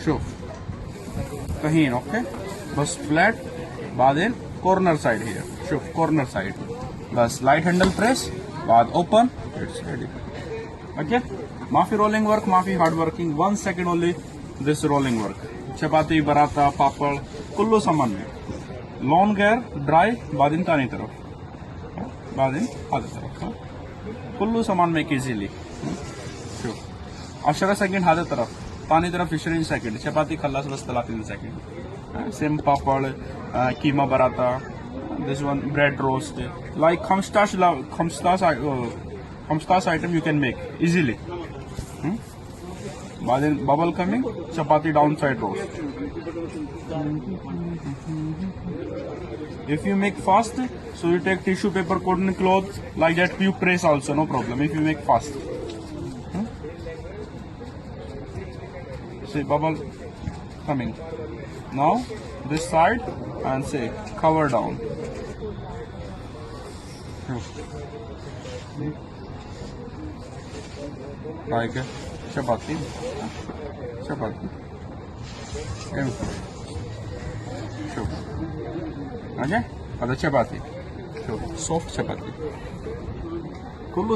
شوف طحين اوكي بس فلات بعدين كورنر سايد هي شوف كورنر سايد بس لايت handle press بعد open it's ready okay ما في rolling work ما في hard working 1 second only this rolling work चपाती बराता पापड़ कुल्लू सामान में lawn गैर dry बादिन तानी तरफ बादिन आगे तरफ कुल्लू सामान में इजीली شوف 10 सेकंड आगे तरफ तानी तरफ 20 सेकंड चपाती खल्लास बस 30 सेकंड सेम पापड़ कीमा बराता this one bread roast like khamstas item you can make easily then bubble coming chapati downside roast if you make fast so you take tissue paper cotton cloth like that you press also no problem if you make fast see bubble coming now this side and say cover down like chapati show okay ada chapati show soft chapati kullu